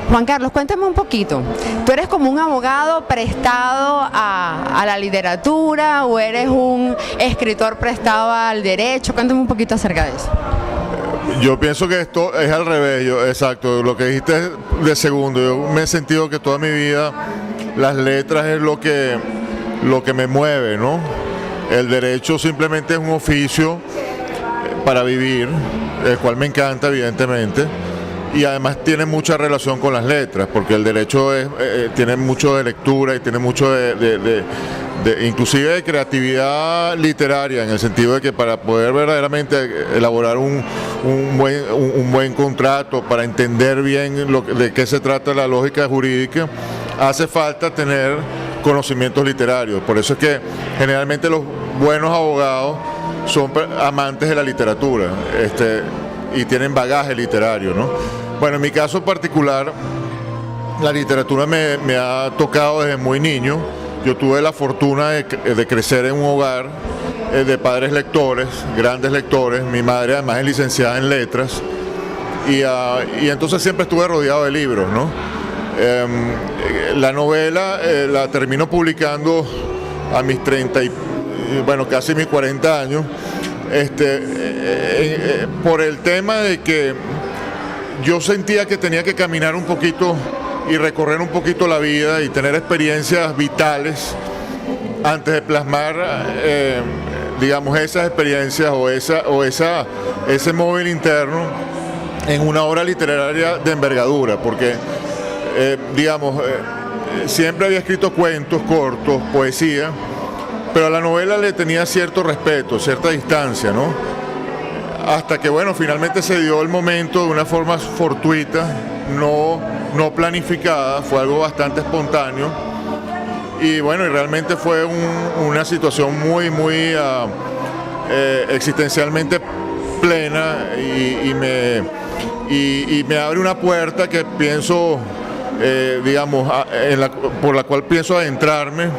Juan Carlos, cuéntame un poquito. ¿Tú eres como un abogado prestado a la literatura o eres un escritor prestado al derecho? Cuéntame un poquito acerca de eso. Yo pienso que esto es al revés, exacto, lo que dijiste de segundo. Yo me he sentido que toda mi vida las letras es lo que me mueve, ¿no? El derecho simplemente es un oficio para vivir, el cual me encanta evidentemente, y además tiene mucha relación con las letras, porque el derecho tiene mucho de lectura y tiene mucho inclusive de creatividad literaria, en el sentido de que para poder verdaderamente elaborar un buen contrato, para entender bien de qué se trata la lógica jurídica, hace falta tener conocimientos literarios. Por eso es que generalmente los buenos abogados son amantes de la literatura y tienen bagaje literario, ¿no? Bueno, en mi caso particular, la literatura me ha tocado desde muy niño. Yo tuve la fortuna de crecer en un hogar de padres lectores, grandes lectores. Mi madre además es licenciada en letras y entonces siempre estuve rodeado de libros, ¿no? La novela la termino publicando a mis 30 casi mis 40 años, por el tema de que yo sentía que tenía que caminar un poquito y recorrer un poquito la vida y tener experiencias vitales antes de plasmar, digamos, esas experiencias o ese móvil interno en una obra literaria de envergadura, porque, siempre había escrito cuentos cortos, poesía, pero a la novela le tenía cierto respeto, cierta distancia, ¿no? Hasta que, bueno, finalmente se dio el momento de una forma fortuita, no planificada, fue algo bastante espontáneo y bueno, y realmente fue una situación muy existencialmente plena y me abre una puerta que pienso, por la cual pienso adentrarme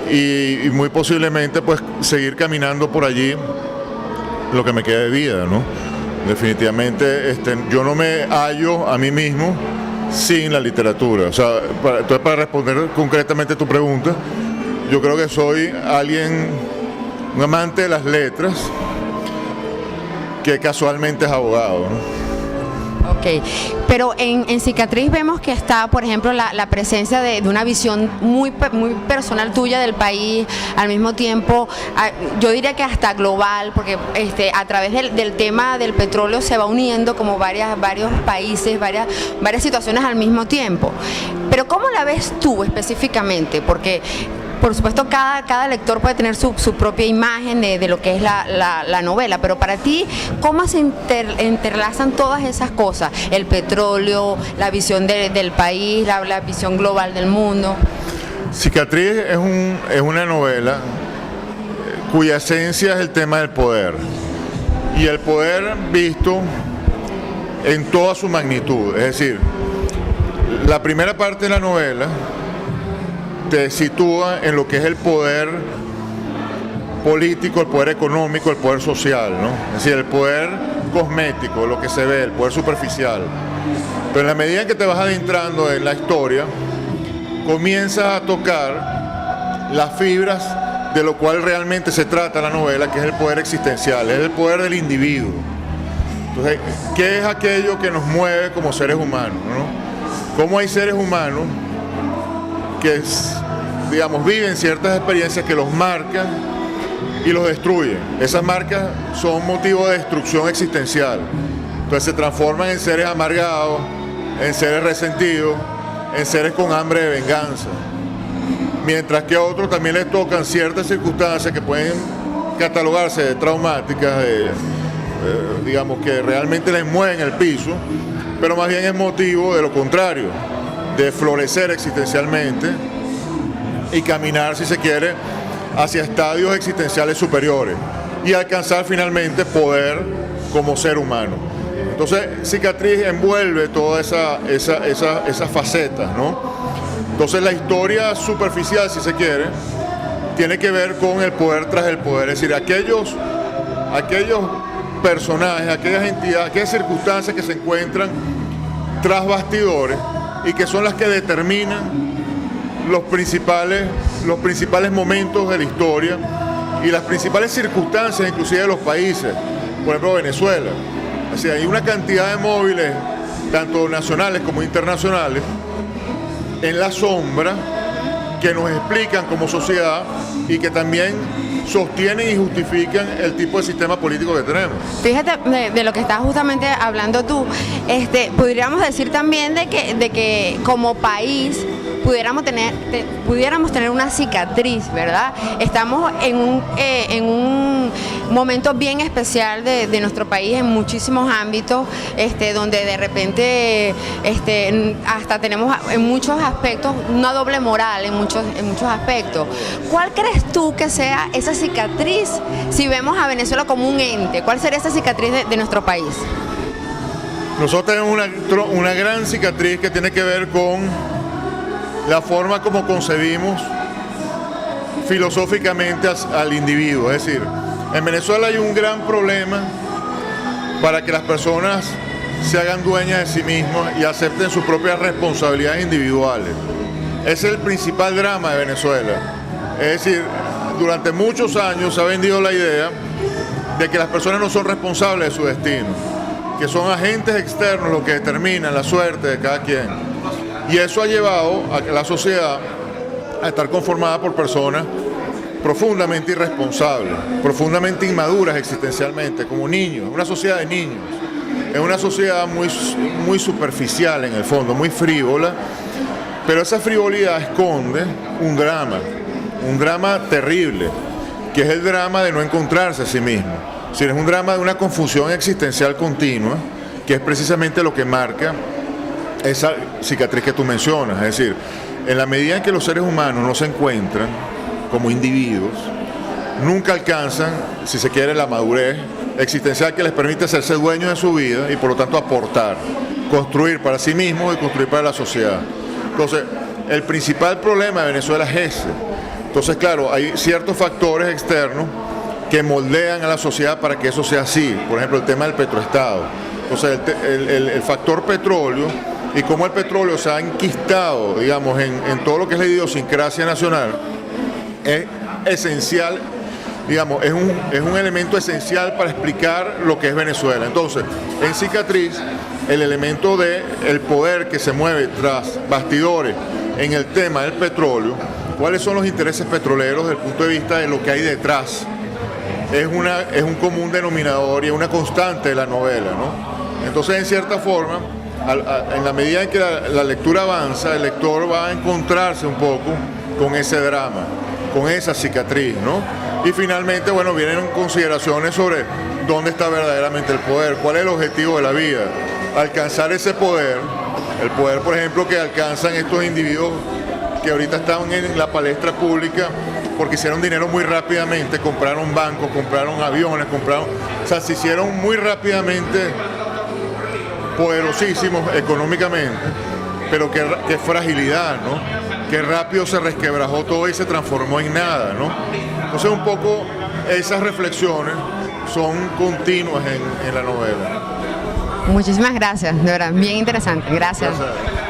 y muy posiblemente pues seguir caminando por allí lo que me queda de vida, ¿no? Definitivamente yo no me hallo a mí mismo sin la literatura. O sea, entonces para responder concretamente tu pregunta, yo creo que soy un amante de las letras que casualmente es abogado, ¿no? Ok, pero en Cicatriz vemos que está, por ejemplo, la presencia de una visión muy personal tuya del país, al mismo tiempo, yo diría que hasta global, porque a través del tema del petróleo se va uniendo como varios países, varias situaciones al mismo tiempo. Pero ¿cómo la ves tú específicamente? Porque por supuesto, cada lector puede tener su propia imagen de lo que es la novela, pero para ti, ¿cómo se entrelazan todas esas cosas? El petróleo, la visión del país, la visión global del mundo. Cicatriz es una novela cuya esencia es el tema del poder, y el poder visto en toda su magnitud. Es decir, la primera parte de la novela te sitúa en lo que es el poder político, el poder económico, el poder social, ¿no? Es decir, el poder cosmético, lo que se ve, el poder superficial. Pero en la medida en que te vas adentrando en la historia, comienzas a tocar las fibras de lo cual realmente se trata la novela, que es el poder existencial, es el poder del individuo. Entonces, ¿qué es aquello que nos mueve como seres humanos, ¿no? ¿Cómo hay seres humanos que, viven ciertas experiencias que los marcan y los destruyen? Esas marcas son motivo de destrucción existencial. Entonces se transforman en seres amargados, en seres resentidos, en seres con hambre de venganza. Mientras que a otros también les tocan ciertas circunstancias que pueden catalogarse de traumáticas, que realmente les mueven el piso, pero más bien es motivo de lo contrario, de florecer existencialmente y caminar, si se quiere, hacia estadios existenciales superiores y alcanzar finalmente poder como ser humano. Entonces, Cicatriz envuelve todas esas facetas, ¿no? Entonces, la historia superficial, si se quiere, tiene que ver con el poder tras el poder, es decir, aquellos personajes, aquellas entidades, aquellas circunstancias que se encuentran tras bastidores, y que son las que determinan los principales momentos de la historia y las principales circunstancias inclusive de los países, por ejemplo Venezuela. O sea, hay una cantidad de móviles, tanto nacionales como internacionales, en la sombra, que nos explican como sociedad y que también sostienen y justifican el tipo de sistema político que tenemos. Fíjate de lo que estás justamente hablando tú, podríamos decir también de que como país pudiéramos tener una cicatriz, ¿verdad? Estamos en un momento bien especial de nuestro país en muchísimos ámbitos, donde de repente hasta tenemos en muchos aspectos una doble moral en muchos aspectos. ¿Cuál crees tú que sea esa cicatriz si vemos a Venezuela como un ente? ¿Cuál sería esa cicatriz de nuestro país? Nosotros tenemos una gran cicatriz que tiene que ver con la forma como concebimos filosóficamente al individuo. Es decir, en Venezuela hay un gran problema para que las personas se hagan dueñas de sí mismas y acepten sus propias responsabilidades individuales. Ese es el principal drama de Venezuela. Es decir, durante muchos años se ha vendido la idea de que las personas no son responsables de su destino, que son agentes externos los que determinan la suerte de cada quien. Y eso ha llevado a la sociedad a estar conformada por personas profundamente irresponsables, profundamente inmaduras existencialmente, como niños, una sociedad de niños. Es una sociedad muy superficial en el fondo, muy frívola, pero esa frivolidad esconde un drama terrible, que es el drama de no encontrarse a sí mismo. Es decir, es un drama de una confusión existencial continua, que es precisamente lo que marca esa cicatriz que tú mencionas. Es decir, en la medida en que los seres humanos no se encuentran como individuos, nunca alcanzan, si se quiere, la madurez existencial que les permite hacerse dueños de su vida y por lo tanto aportar, construir para sí mismos y construir para la sociedad. Entonces, el principal problema de Venezuela es ese. Entonces, claro, hay ciertos factores externos que moldean a la sociedad para que eso sea así. Por ejemplo, el tema del petroestado. Entonces, el factor petróleo y cómo el petróleo se ha enquistado, digamos, en todo lo que es la idiosincrasia nacional, es esencial, digamos, es un elemento esencial para explicar lo que es Venezuela. Entonces, en Cicatriz, el elemento del poder que se mueve tras bastidores en el tema del petróleo, cuáles son los intereses petroleros desde el punto de vista de lo que hay detrás, es un común denominador y es una constante de la novela, ¿no? Entonces, en cierta forma, en la medida en que la lectura avanza, el lector va a encontrarse un poco con ese drama, con esa cicatriz, ¿no? Y finalmente, bueno, vienen consideraciones sobre dónde está verdaderamente el poder, cuál es el objetivo de la vida, alcanzar ese poder, el poder, por ejemplo, que alcanzan estos individuos que ahorita están en la palestra pública porque hicieron dinero muy rápidamente, compraron bancos, compraron aviones, o sea, se hicieron muy rápidamente poderosísimos económicamente, pero qué fragilidad, ¿no? Qué rápido se resquebrajó todo y se transformó en nada, ¿no? Entonces, un poco esas reflexiones son continuas en la novela. Muchísimas gracias, de verdad, bien interesante. Gracias. Gracias.